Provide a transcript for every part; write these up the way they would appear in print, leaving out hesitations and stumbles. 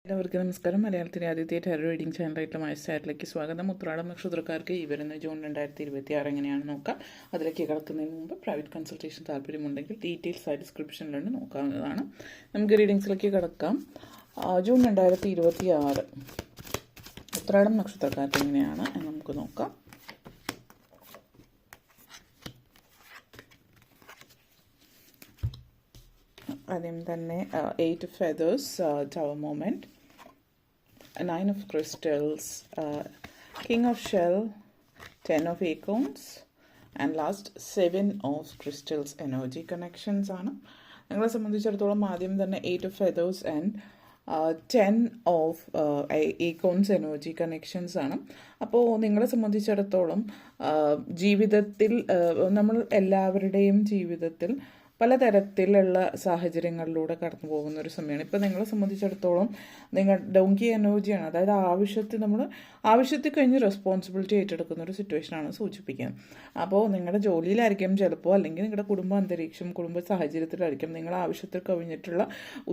എല്ലാവർക്കും നമസ്കാരം. മലയാളത്തിലെ ആദ്യത്തെ ടാരോ റീഡിംഗ് ചാനലായിട്ടുള്ള മൈസ്റ്റാറ്റിലേക്ക് സ്വാഗതം. ഉത്രാടം നക്ഷത്രക്കാർക്ക് ഈ വരുന്ന ജൂൺ 2026 എങ്ങനെയാണ് നോക്കാം. അതിലേക്ക് കിടക്കുന്നതിന് മുമ്പ് പ്രൈവറ്റ് കൺസൾട്ടേഷൻ താല്പര്യമുണ്ടെങ്കിൽ ഡീറ്റെയിൽസ് ആയി ഡിസ്ക്രിപ്ഷനിലുണ്ട്, നോക്കാവുന്നതാണ്. നമുക്ക് റീഡിങ്സിലേക്ക് കിടക്കാം. ജൂൺ 2026 ഉത്രാടം നക്ഷത്രക്കാർക്ക് എങ്ങനെയാണ് എന്ന് നമുക്ക് നോക്കാം. ആദ്യം തന്നെ 8 feathers, tower moment, 9 of crystals, king of shell, 10 of acorns, and last 7 of crystals. Energy connections ആണ്. നിങ്ങളെ സംബന്ധിച്ചിടത്തോളം ആദ്യം തന്നെ 8 of feathers and 10 of acorns energy connections ആണ്. അപ്പോൾ നിങ്ങളെ സംബന്ധിച്ചിടത്തോളം ജീവിതത്തിൽ നമ്മൾ എല്ലാവരുടെയും ജീവിതത്തിൽ പലതരത്തിലുള്ള സാഹചര്യങ്ങളിലൂടെ കടന്നു പോകുന്ന ഒരു സമയമാണ്. ഇപ്പോൾ നിങ്ങളെ സംബന്ധിച്ചിടത്തോളം നിങ്ങൾ ഡോങ്കി എനർജിയാണ്, അതായത് ആവശ്യത്തിൽ കഴിഞ്ഞ് റെസ്പോൺസിബിലിറ്റി ഏറ്റെടുക്കുന്ന ഒരു സിറ്റുവേഷനാണ് സൂചിപ്പിക്കുന്നത്. അപ്പോൾ നിങ്ങളുടെ ജോലിയിലായിരിക്കും ചിലപ്പോൾ, അല്ലെങ്കിൽ നിങ്ങളുടെ കുടുംബ അന്തരീക്ഷം, കുടുംബ സാഹചര്യത്തിലായിരിക്കും നിങ്ങൾ ആവശ്യത്തിൽ കവിഞ്ഞിട്ടുള്ള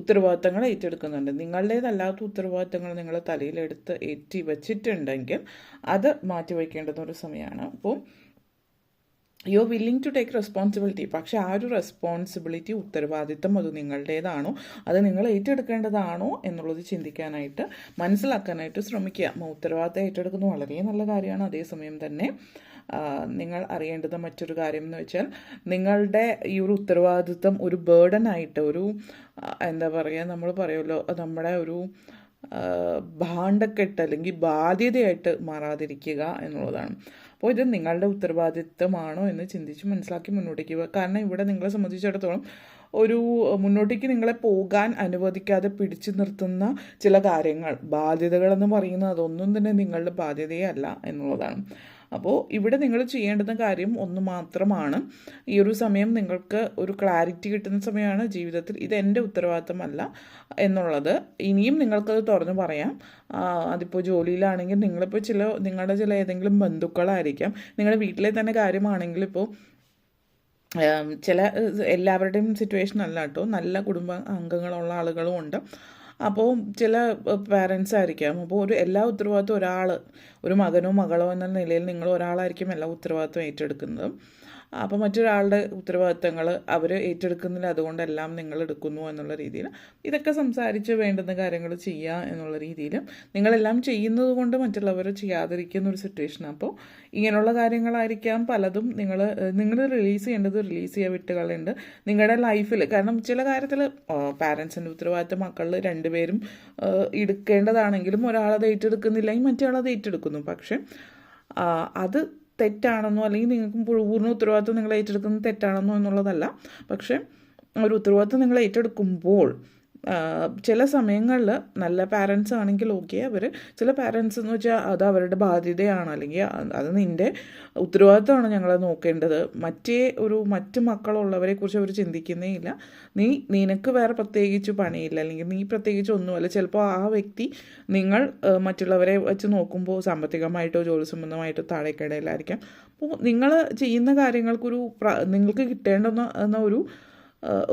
ഉത്തരവാദിത്തങ്ങൾ ഏറ്റെടുക്കുന്നുണ്ട്. നിങ്ങളുടേതല്ലാത്ത ഉത്തരവാദിത്തങ്ങൾ നിങ്ങൾ തലയിലെടുത്ത് ഏറ്റി വച്ചിട്ടുണ്ടെങ്കിൽ അത് മാറ്റിവെക്കേണ്ടുന്ന ഒരു സമയമാണ്. അപ്പോൾ you are willing to take responsibility. പക്ഷേ ആ ഒരു റെസ്പോൺസിബിലിറ്റി, ഉത്തരവാദിത്തം അത് നിങ്ങളുടേതാണോ, അത് നിങ്ങൾ ഏറ്റെടുക്കേണ്ടതാണോ എന്നുള്ളത് ചിന്തിക്കാനായിട്ട്, മനസ്സിലാക്കാനായിട്ട് ശ്രമിക്കുക. ഉത്തരവാദിത്തം ഏറ്റെടുക്കുന്നത് വളരെ നല്ല കാര്യമാണ്. അതേസമയം തന്നെ നിങ്ങൾ അറിയേണ്ടുന്ന മറ്റൊരു കാര്യം എന്ന് വെച്ചാൽ, നിങ്ങളുടെ ഈ ഒരു ഉത്തരവാദിത്തം ഒരു ബേർഡനായിട്ട്, ഒരു എന്താ പറയുക, നമ്മൾ പറയുമല്ലോ, നമ്മുടെ ഒരു ഭാണ്ഡക്കെട്ട് അല്ലെങ്കിൽ ബാധ്യതയായിട്ട് മാറാതിരിക്കുക എന്നുള്ളതാണ്. അപ്പോൾ ഇത് നിങ്ങളുടെ ഉത്തരവാദിത്തമാണോ എന്ന് ചിന്തിച്ച് മനസ്സിലാക്കി മുന്നോട്ടേക്ക് പോകുക. കാരണം ഇവിടെ നിങ്ങളെ സംബന്ധിച്ചിടത്തോളം ഒരു മുന്നോട്ടേക്ക് നിങ്ങളെ പോകാൻ അനുവദിക്കാതെ പിടിച്ചു നിർത്തുന്ന ചില കാര്യങ്ങൾ, ബാധ്യതകളെന്ന് പറയുന്നത് അതൊന്നും തന്നെ നിങ്ങളുടെ ബാധ്യതയേ അല്ല എന്നുള്ളതാണ്. അപ്പോൾ ഇവിടെ നിങ്ങൾ ചെയ്യേണ്ടുന്ന കാര്യം ഒന്ന് മാത്രമാണ്. ഈ ഒരു സമയം നിങ്ങൾക്ക് ഒരു ക്ലാരിറ്റി കിട്ടുന്ന സമയമാണ് ജീവിതത്തിൽ. ഇത് എൻ്റെ ഉത്തരവാദിത്തമല്ല എന്നുള്ളത് ഇനിയും നിങ്ങൾക്കത് തുറന്നു പറയാം. അതിപ്പോൾ ജോലിയിലാണെങ്കിൽ നിങ്ങളിപ്പോൾ നിങ്ങളുടെ ചില ഏതെങ്കിലും ബന്ധുക്കളായിരിക്കാം, നിങ്ങളുടെ വീട്ടിലെ തന്നെ കാര്യമാണെങ്കിൽ ഇപ്പോൾ എല്ലാവരുടെയും സിറ്റുവേഷൻ അല്ല കേട്ടോ, നല്ല കുടുംബ അംഗങ്ങളുള്ള ആളുകളും ഉണ്ട്. അപ്പോൾ ചില പാരൻസ് ആയിരിക്കാം. അപ്പോൾ എല്ലാ ഉത്തരവാദിത്വം ഒരു മകനോ മകളോ എന്ന നിലയിൽ നിങ്ങൾ ഒരാളായിരിക്കും എല്ലാ ഉത്തരവാദിത്വം ഏറ്റെടുക്കുന്നത്. അപ്പോൾ മറ്റൊരാളുടെ ഉത്തരവാദിത്തങ്ങൾ അവർ ഏറ്റെടുക്കുന്നില്ല, അതുകൊണ്ടെല്ലാം നിങ്ങൾ എടുക്കുന്നു എന്നുള്ള രീതിയിൽ ഇതൊക്കെ സംസാരിച്ച് വേണ്ടുന്ന കാര്യങ്ങൾ ചെയ്യുക എന്നുള്ള രീതിയിൽ നിങ്ങളെല്ലാം ചെയ്യുന്നത് കൊണ്ട് മറ്റുള്ളവർ ചെയ്യാതിരിക്കുന്ന ഒരു സിറ്റുവേഷൻ. അപ്പോൾ ഇങ്ങനെയുള്ള കാര്യങ്ങളായിരിക്കാം പലതും നിങ്ങൾ റിലീസ് ചെയ്യാൻ വിട്ടുകളുണ്ട് നിങ്ങളുടെ ലൈഫിൽ. കാരണം ചില കാര്യത്തിൽ പാരൻസിൻ്റെ ഉത്തരവാദിത്തം മക്കളിൽ രണ്ടുപേരും എടുക്കേണ്ടതാണെങ്കിലും ഒരാളത് ഏറ്റെടുക്കുന്നില്ലെങ്കിൽ മറ്റേ ആളത് ഏറ്റെടുക്കുന്നു. പക്ഷെ അത് തെറ്റാണെന്നോ അല്ലെങ്കിൽ നിങ്ങൾക്ക് പൂർണ്ണ ഉത്തരവാദിത്വം നിങ്ങൾ ഏറ്റെടുക്കുന്നത് തെറ്റാണെന്നോ എന്നുള്ളതല്ല. പക്ഷേ ഒരു ഉത്തരവാദിത്വം നിങ്ങൾ ഏറ്റെടുക്കുമ്പോൾ ചില സമയങ്ങളിൽ നല്ല പാരൻസ് ആണെങ്കിൽ ഓക്കെ, ചില പാരൻസ് എന്ന് വെച്ചാൽ അത് അവരുടെ ബാധ്യതയാണ്, അല്ലെങ്കിൽ അത് നിൻ്റെ ഉത്തരവാദിത്തമാണ് ഞങ്ങളെ നോക്കേണ്ടത്, മറ്റ് മക്കളുള്ളവരെ കുറിച്ച് അവർ ചിന്തിക്കുന്നേ ഇല്ല. നിനക്ക് വേറെ പ്രത്യേകിച്ച് പണിയില്ല, അല്ലെങ്കിൽ നീ പ്രത്യേകിച്ച് ഒന്നുമല്ല. ചിലപ്പോൾ ആ വ്യക്തി നിങ്ങൾ മറ്റുള്ളവരെ വെച്ച് നോക്കുമ്പോൾ സാമ്പത്തികമായിട്ടോ ജോലി സംബന്ധമായിട്ടോ താഴേക്കിടയിലായിരിക്കാം. അപ്പോൾ നിങ്ങൾ ചെയ്യുന്ന നിങ്ങൾക്ക് കിട്ടേണ്ടുന്ന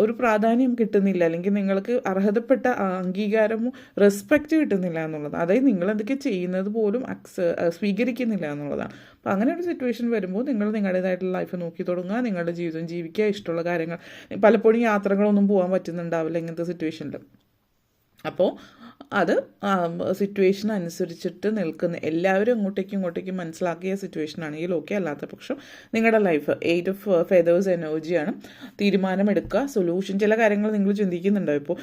ഒരു പ്രാധാന്യം കിട്ടുന്നില്ല, അല്ലെങ്കിൽ നിങ്ങൾക്ക് അർഹതപ്പെട്ട അംഗീകാരമോ റെസ്പെക്റ്റ് കിട്ടുന്നില്ല എന്നുള്ളത്. അതായത് നിങ്ങൾ എന്തൊക്കെ ചെയ്യുന്നത് പോലും സ്വീകരിക്കുന്നില്ല എന്നുള്ളതാണ്. അപ്പോൾ അങ്ങനെ ഒരു സിറ്റുവേഷൻ വരുമ്പോൾ നിങ്ങൾ നിങ്ങളുടേതായിട്ടുള്ള ലൈഫ് നോക്കി തുടങ്ങുക, നിങ്ങളുടെ ജീവിതം ജീവിക്കുക, ഇഷ്ടമുള്ള കാര്യങ്ങൾ. പലപ്പോഴും യാത്രകളൊന്നും പോകാൻ പറ്റുന്നുണ്ടാവില്ല ഇങ്ങനത്തെ സിറ്റുവേഷനിൽ. അപ്പോൾ അത് സിറ്റുവേഷൻ അനുസരിച്ചിട്ട് നിൽക്കുന്ന എല്ലാവരും ഇങ്ങോട്ടേക്കും മനസ്സിലാക്കിയ സിറ്റുവേഷൻ ആണെങ്കിൽ ഓക്കെ, അല്ലാത്ത പക്ഷം നിങ്ങളുടെ ലൈഫ് 8 of feathers എനർജിയാണ്. തീരുമാനമെടുക്കുക, സൊല്യൂഷൻ. ചില കാര്യങ്ങൾ നിങ്ങൾ ചിന്തിക്കുന്നുണ്ടോ, ഇപ്പോൾ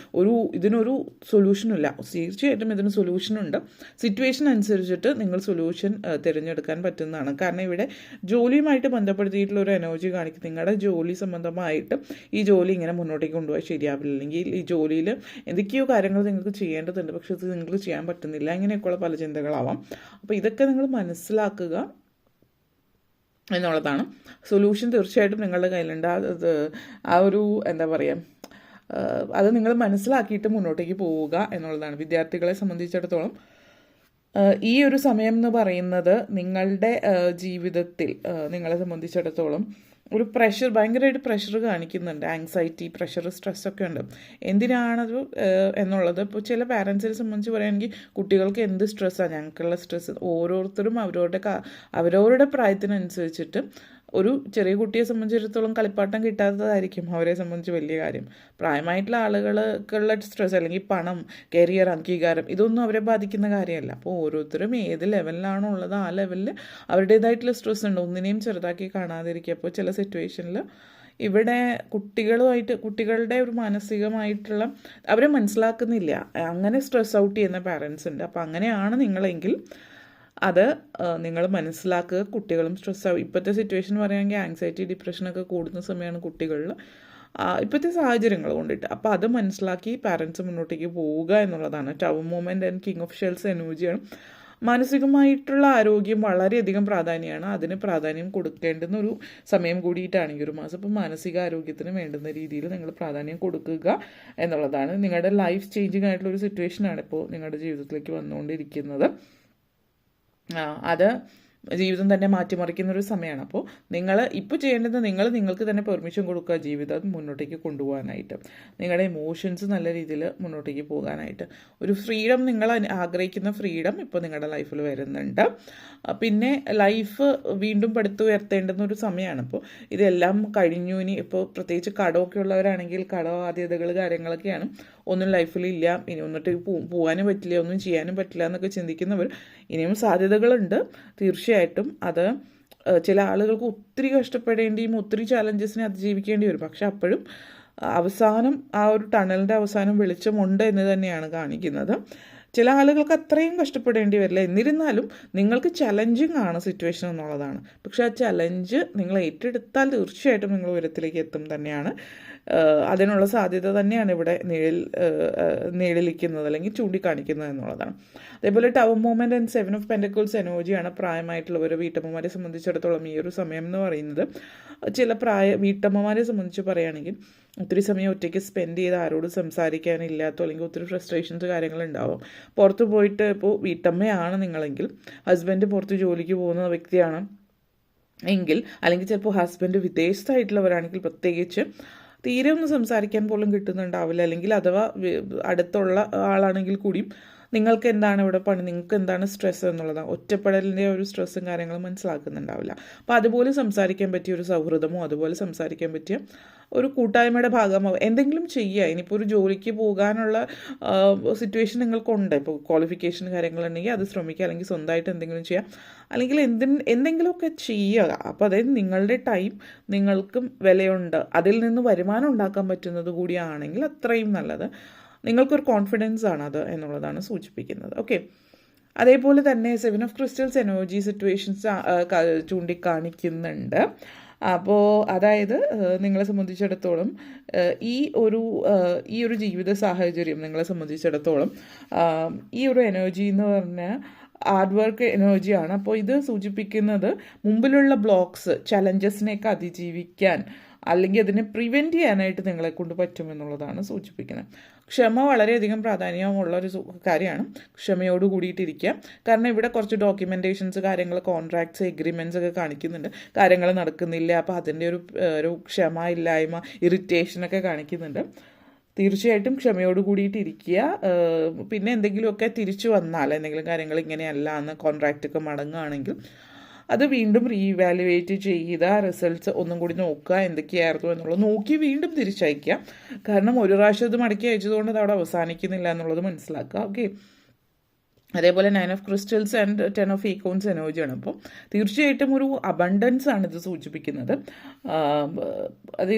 ഇതിനൊരു സൊല്യൂഷനില്ല, തീർച്ചയായിട്ടും ഇതിന് സൊല്യൂഷനുണ്ട്. സിറ്റുവേഷൻ അനുസരിച്ചിട്ട് നിങ്ങൾ സൊല്യൂഷൻ തിരഞ്ഞെടുക്കാൻ പറ്റുന്നതാണ്. കാരണം ഇവിടെ ജോലിയുമായിട്ട് ബന്ധപ്പെടുത്തിയിട്ടുള്ള ഒരു എനർജി കാണിക്കും. നിങ്ങളുടെ ജോലി സംബന്ധമായിട്ട് ഈ ജോലി ഇങ്ങനെ മുന്നോട്ടേക്ക് കൊണ്ടുപോകാൻ ശരിയാവില്ല, അല്ലെങ്കിൽ ഈ ജോലിയിൽ എന്തൊക്കെയോ കാര്യങ്ങൾ നിങ്ങൾക്ക് ചെയ്യേണ്ടതുണ്ട്, പക്ഷെ ഇത് നിങ്ങൾക്ക് ചെയ്യാൻ പറ്റുന്നില്ല, ഇങ്ങനെയൊക്കെയുള്ള പല ചിന്തകളാവാം. അപ്പോൾ ഇതൊക്കെ നിങ്ങൾ മനസ്സിലാക്കുക എന്നുള്ളതാണ്. സൊല്യൂഷൻ തീർച്ചയായിട്ടും നിങ്ങളുടെ കയ്യിലുണ്ട്. എന്താ പറയുക, അത് നിങ്ങൾ മനസ്സിലാക്കിയിട്ട് മുന്നോട്ടേക്ക് പോവുക എന്നുള്ളതാണ്. വിദ്യാർത്ഥികളെ സംബന്ധിച്ചിടത്തോളം ഈ ഒരു സമയം എന്ന് പറയുന്നത് നിങ്ങളുടെ ജീവിതത്തിൽ നിങ്ങളെ സംബന്ധിച്ചിടത്തോളം ഒരു പ്രഷർ, ഭയങ്കരമായിട്ട് പ്രഷർ കാണിക്കുന്നുണ്ട്. ആങ്സൈറ്റി, പ്രഷർ, സ്ട്രെസ്സൊക്കെ ഉണ്ട്. എന്തിനാണത് എന്നുള്ളത് ഇപ്പോൾ ചില പാരൻസിനെ സംബന്ധിച്ച് പറയുകയാണെങ്കിൽ കുട്ടികൾക്ക് എന്ത് സ്ട്രെസ്സാണ്, ഞങ്ങൾക്കുള്ള സ്ട്രെസ്സ്. ഓരോരുത്തരും അവരവരുടെ പ്രായത്തിനനുസരിച്ചിട്ട് ഒരു ചെറിയ കുട്ടിയെ സംബന്ധിച്ചിടത്തോളം കളിപ്പാട്ടം കിട്ടാത്തതായിരിക്കും അവരെ സംബന്ധിച്ച് വലിയ കാര്യം. പ്രായമായിട്ടുള്ള ആളുകൾക്കുള്ള സ്ട്രെസ് അല്ലെങ്കിൽ പണം, കരിയർ, അംഗീകാരം, ഇതൊന്നും അവരെ ബാധിക്കുന്ന കാര്യമല്ല. അപ്പോൾ ഓരോരുത്തരും ഏത് ലെവലിലാണോ ഉള്ളത് ആ ലെവലിൽ അവരുടേതായിട്ടുള്ള സ്ട്രെസ് ഉണ്ട്. ഒന്നിനെയും ചെറുതാക്കി കാണാതിരിക്കുക. അപ്പോൾ ചില സിറ്റുവേഷനിൽ ഇവിടെ കുട്ടികളുടെ ഒരു മാനസികമായിട്ടുള്ള അവരെ മനസ്സിലാക്കുന്നില്ല. അങ്ങനെ സ്ട്രെസ് ഔട്ട് ചെയ്യുന്ന പാരൻസ് ഉണ്ട്. അപ്പോൾ അങ്ങനെയാണ് നിങ്ങളെങ്കിൽ അത് നിങ്ങൾ മനസ്സിലാക്കുക. കുട്ടികളും സ്ട്രെസ്സാവും. ഇപ്പോഴത്തെ സിറ്റുവേഷൻ പറയുകയാണെങ്കിൽ ആങ്സൈറ്റി, ഡിപ്രഷനൊക്കെ കൂടുന്ന സമയമാണ് കുട്ടികളിൽ, ഇപ്പോഴത്തെ സാഹചര്യങ്ങൾ കൊണ്ടിട്ട്. അപ്പോൾ അത് മനസ്സിലാക്കി പാരൻസ് മുന്നോട്ടേക്ക് പോവുക എന്നുള്ളതാണ്. Tower movement and king of shells എനർജിയാണ്. മാനസികമായിട്ടുള്ള ആരോഗ്യം വളരെയധികം പ്രാധാന്യമാണ്. അതിന് പ്രാധാന്യം കൊടുക്കേണ്ടുന്ന ഒരു സമയം കൂടിയിട്ടാണ് ഈ ഒരു മാസം. അപ്പോൾ മാനസിക ആരോഗ്യത്തിന് വേണ്ടുന്ന രീതിയിൽ നിങ്ങൾ പ്രാധാന്യം കൊടുക്കുക എന്നുള്ളതാണ്. നിങ്ങളുടെ ലൈഫ് ചേഞ്ചിങ് ആയിട്ടുള്ള ഒരു സിറ്റുവേഷനാണ് ഇപ്പോൾ നിങ്ങളുടെ ജീവിതത്തിലേക്ക് വന്നുകൊണ്ടിരിക്കുന്നത്. അത് ജീവിതം തന്നെ മാറ്റിമറിക്കുന്ന ഒരു സമയമാണ്. അപ്പോൾ നിങ്ങൾ ഇപ്പോൾ ചെയ്യേണ്ടത് നിങ്ങൾക്ക് തന്നെ പെർമിഷൻ കൊടുക്കുക ജീവിതം മുന്നോട്ടേക്ക് കൊണ്ടുപോകാനായിട്ട്, നിങ്ങളുടെ ഇമോഷൻസ് നല്ല രീതിയിൽ മുന്നോട്ടേക്ക് പോകാനായിട്ട്. ഒരു ഫ്രീഡം, നിങ്ങൾ ആഗ്രഹിക്കുന്ന ഫ്രീഡം ഇപ്പോൾ നിങ്ങളുടെ ലൈഫിൽ വരുന്നുണ്ട്. പിന്നെ ലൈഫ് വീണ്ടും പടുത്തുയർത്തേണ്ടുന്ന ഒരു സമയമാണ്. അപ്പോൾ ഇതെല്ലാം കഴിഞ്ഞു. ഇനി ഇപ്പോൾ പ്രത്യേകിച്ച് കടമൊക്കെ ഉള്ളവരാണെങ്കിൽ കടബാധ്യതകൾ കാര്യങ്ങളൊക്കെയാണ്. ഒന്നും ലൈഫിലില്ല, ഇനി ഒന്നിട്ട് പോകാനും പറ്റില്ല, ഒന്നും ചെയ്യാനും പറ്റില്ല എന്നൊക്കെ ചിന്തിക്കുന്നവർ ഇനിയും സാധ്യതകളുണ്ട് തീർച്ചയായിട്ടും. അത് ചില ആളുകൾക്ക് ഒത്തിരി കഷ്ടപ്പെടേണ്ടിയും ഒത്തിരി ചാലഞ്ചസിനെ അതിജീവിക്കേണ്ടി വരും. പക്ഷെ അപ്പോഴും അവസാനം ആ ഒരു ടണലിൻ്റെ അവസാനം വെളിച്ചമുണ്ട് എന്ന് തന്നെയാണ് കാണിക്കുന്നത്. ചില ആളുകൾക്ക് അത്രയും കഷ്ടപ്പെടേണ്ടി വരില്ല. എന്നിരുന്നാലും നിങ്ങൾക്ക് ചലഞ്ചിങ് ആണ് സിറ്റുവേഷൻ എന്നുള്ളതാണ്. പക്ഷെ ആ ചലഞ്ച് നിങ്ങൾ ഏറ്റെടുത്താൽ തീർച്ചയായിട്ടും നിങ്ങൾ ഉയരത്തിലേക്ക് എത്തും തന്നെയാണ്. അതിനുള്ള സാധ്യത തന്നെയാണ് ഇവിടെ നിഴലിക്കുന്നത് അല്ലെങ്കിൽ ചൂണ്ടിക്കാണിക്കുന്നത് എന്നുള്ളതാണ്. അതേപോലെ tower movement and 7 of pentacles എനർജിയാണ്. പ്രായമായിട്ടുള്ളവർ, വീട്ടമ്മമാരെ സംബന്ധിച്ചിടത്തോളം ഈ ഒരു സമയം എന്ന് പറയുന്നത്, ചില വീട്ടമ്മമാരെ സംബന്ധിച്ച് പറയുകയാണെങ്കിൽ ഒത്തിരി സമയം ഒറ്റയ്ക്ക് സ്പെൻഡ് ചെയ്ത് ആരോടും സംസാരിക്കാനില്ലാത്തോ അല്ലെങ്കിൽ ഒത്തിരി ഫ്രസ്ട്രേഷൻസ് കാര്യങ്ങളുണ്ടാവും. പുറത്ത് പോയിട്ട് ഇപ്പോൾ വീട്ടമ്മയാണ് നിങ്ങളെങ്കിൽ, ഹസ്ബൻഡ് പുറത്ത് ജോലിക്ക് പോകുന്ന വ്യക്തിയാണ് എങ്കിൽ, അല്ലെങ്കിൽ ചിലപ്പോൾ ഹസ്ബൻഡ് വിദേശത്തായിട്ടുള്ളവരാണെങ്കിൽ പ്രത്യേകിച്ച് തീരെ ഒന്നും സംസാരിക്കാൻ പോലും കിട്ടുന്നുണ്ടാവില്ല. അല്ലെങ്കിൽ അഥവാ അടുത്തുള്ള ആളാണെങ്കിൽ കൂടിയും നിങ്ങൾക്ക് എന്താണ് ഇവിടെ പണി, നിങ്ങൾക്ക് എന്താണ് സ്ട്രെസ് എന്നുള്ളതാണ്. ഒറ്റപ്പെടലിൻ്റെ ഒരു സ്ട്രെസ്സും കാര്യങ്ങളും മനസ്സിലാക്കുന്നുണ്ടാവില്ല. അപ്പോൾ അതുപോലെ സംസാരിക്കാൻ പറ്റിയ ഒരു സൗഹൃദമോ അതുപോലെ സംസാരിക്കാൻ പറ്റിയ ഒരു കൂട്ടായ്മയുടെ ഭാഗമാവും. എന്തെങ്കിലും ചെയ്യുക. ഇനിയിപ്പോൾ ഒരു ജോലിക്ക് പോകാനുള്ള സിറ്റുവേഷൻ നിങ്ങൾക്കുണ്ട്, ഇപ്പോൾ ക്വാളിഫിക്കേഷൻ കാര്യങ്ങളുണ്ടെങ്കിൽ അത് ശ്രമിക്കുക, അല്ലെങ്കിൽ സ്വന്തമായിട്ട് എന്തെങ്കിലും ചെയ്യുക, അല്ലെങ്കിൽ എന്തെങ്കിലുമൊക്കെ ചെയ്യുക. അപ്പോൾ അതായത് നിങ്ങളുടെ ടൈം നിങ്ങൾക്കും വിലയുണ്ട്, അതിൽ നിന്ന് വരുമാനം ഉണ്ടാക്കാൻ പറ്റുന്നത് കൂടിയാണെങ്കിൽ അത്രയും നല്ലത്. നിങ്ങൾക്കൊരു കോൺഫിഡൻസ് ആണത് എന്നുള്ളതാണ് സൂചിപ്പിക്കുന്നത്. ഓക്കെ, അതേപോലെ തന്നെ 7 ഓഫ് ക്രിസ്റ്റൽസ് എനർജി സിറ്റുവേഷൻസ് ചൂണ്ടിക്കാണിക്കുന്നുണ്ട്. അപ്പോൾ അതായത് നിങ്ങളെ സംബന്ധിച്ചിടത്തോളം ഈ ഒരു ജീവിത സാഹചര്യം നിങ്ങളെ സംബന്ധിച്ചിടത്തോളം ഈ ഒരു എനർജി എന്ന് പറഞ്ഞാൽ ഹാർഡ് വർക്ക് എനർജിയാണ്. അപ്പോൾ ഇത് സൂചിപ്പിക്കുന്നത് മുമ്പിലുള്ള ബ്ലോക്സ്, ചലഞ്ചസിനെയൊക്കെ അതിജീവിക്കാൻ അല്ലെങ്കിൽ അതിനെ പ്രിവെൻറ്റ് ചെയ്യാനായിട്ട് നിങ്ങളെ കൊണ്ട് പറ്റുമെന്നുള്ളതാണ് സൂചിപ്പിക്കുന്നത്. ക്ഷമ വളരെയധികം പ്രാധാന്യമുള്ളൊരു കാര്യമാണ്. ക്ഷമയോട് കൂടിയിട്ടിരിക്കുക. കാരണം ഇവിടെ കുറച്ച് ഡോക്യുമെൻറ്റേഷൻസ്, കാര്യങ്ങൾ, കോൺട്രാക്ട്സ്, എഗ്രിമെൻറ്റ്സ് ഒക്കെ കാണിക്കുന്നുണ്ട്. കാര്യങ്ങൾ നടക്കുന്നില്ല, അപ്പോൾ അതിൻ്റെ ഒരു ക്ഷമ ഇല്ലായ്മ, ഇറിറ്റേഷനൊക്കെ കാണിക്കുന്നുണ്ട്. തീർച്ചയായിട്ടും ക്ഷമയോട് കൂടിയിട്ടിരിക്കുക. പിന്നെ എന്തെങ്കിലുമൊക്കെ തിരിച്ചു വന്നാൽ, എന്തെങ്കിലും കാര്യങ്ങൾ ഇങ്ങനെയല്ല എന്ന് കോൺട്രാക്റ്റൊക്കെ മടങ്ങുകയാണെങ്കിൽ അത് വീണ്ടും റീവാലുവേറ്റ് ചെയ്ത റിസൾട്ട്സ് ഒന്നും കൂടി നോക്കുക, എന്തൊക്കെയായിരുന്നു എന്നുള്ളത് നോക്കി വീണ്ടും തിരിച്ചയക്കുക. കാരണം ഒരു പ്രാവശ്യം അത് മടക്കി അയച്ചതുകൊണ്ട് അത് അവിടെ അവസാനിക്കുന്നില്ല എന്നുള്ളത് മനസ്സിലാക്കുക. ഓക്കെ, അതേപോലെ 9 ഓഫ് ക്രിസ്റ്റൽസ് ആൻഡ് 10 ഓഫ് ഈക്കോൺസ് എനർജിയാണ്. അപ്പോൾ തീർച്ചയായിട്ടും ഒരു അബണ്ടൻസ് ആണ് ഇത് സൂചിപ്പിക്കുന്നത്. അത്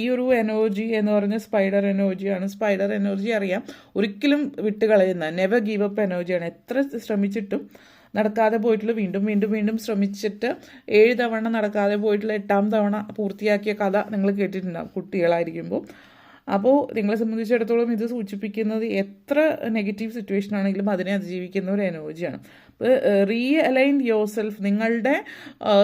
ഈ ഒരു എനർജി എന്ന് പറഞ്ഞ സ്പൈഡർ എനർജിയാണ്. സ്പൈഡർ എനർജി അറിയാം, ഒരിക്കലും വിട്ടുകളയുന്ന നെവർ ഗീവ് അപ്പ് എനർജിയാണ്. എത്ര ശ്രമിച്ചിട്ടും നടക്കാതെ പോയിട്ടുള്ള വീണ്ടും ശ്രമിച്ചിട്ട് 7 തവണ നടക്കാതെ പോയിട്ടുള്ള 8ാം തവണ പൂർത്തിയാക്കിയ കഥ നിങ്ങൾ കേട്ടിട്ടുണ്ടാകും കുട്ടികളായിരിക്കുമ്പോൾ. അപ്പോൾ നിങ്ങളെ സംബന്ധിച്ചിടത്തോളം ഇത് സൂചിപ്പിക്കുന്നത് എത്ര നെഗറ്റീവ് സിറ്റുവേഷൻ ആണെങ്കിലും അതിനെ അതിജീവിക്കുന്ന ഒരു എനർജിയാണ്. റീ അലൈൻ യുവർ സെൽഫ്, നിങ്ങളുടെ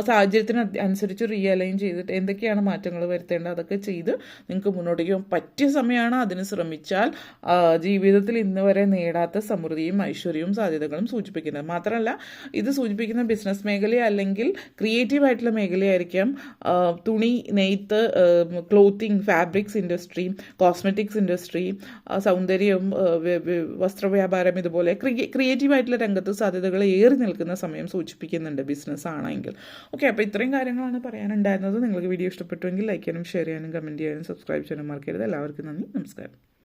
സാഹചര്യത്തിന് അനുസരിച്ച് റീ അലൈൻ ചെയ്തിട്ട് എന്തൊക്കെയാണ് മാറ്റങ്ങൾ വരുത്തേണ്ടത് അതൊക്കെ ചെയ്ത് നിങ്ങൾക്ക് മുന്നോട്ടേക്ക് പോകാൻ പറ്റിയ സമയമാണ്. അതിന് ശ്രമിച്ചാൽ ജീവിതത്തിൽ ഇന്ന് വരെ നേടാത്ത സമൃദ്ധിയും ഐശ്വര്യവും സാധ്യതകളും സൂചിപ്പിക്കുന്നത്. മാത്രമല്ല ഇത് സൂചിപ്പിക്കുന്ന ബിസിനസ് മേഖല അല്ലെങ്കിൽ ക്രിയേറ്റീവ് ആയിട്ടുള്ള മേഖലയായിരിക്കാം. തുണി, നെയ്ത്ത്, clothing, fabrics industry, cosmetics industry, സൗന്ദര്യം, വസ്ത്രവ്യാപാരം, ഇതുപോലെ ക്രിയേറ്റീവ് ആയിട്ടുള്ള രംഗത്ത് സാധ്യതകൾ ഏറി നിൽക്കുന്ന സമയം സൂചിപ്പിക്കുന്നുണ്ട് ബിസിനസ് ആണെങ്കിൽ. ഓക്കെ, അപ്പോൾ ഇത്രയും കാര്യങ്ങളാണ് പറയാനുണ്ടായിരുന്നത്. നിങ്ങൾക്ക് വീഡിയോ ഇഷ്ടപ്പെട്ടുവെങ്കിൽ ലൈക്ക് ചെയ്യാനും ഷെയർ ചെയ്യാനും കമൻറ്റ് ചെയ്യാനും സബ്സ്ക്രൈബ് ചെയ്യാനും മറക്കരുത്. എല്ലാവർക്കും നന്ദി, നമസ്കാരം.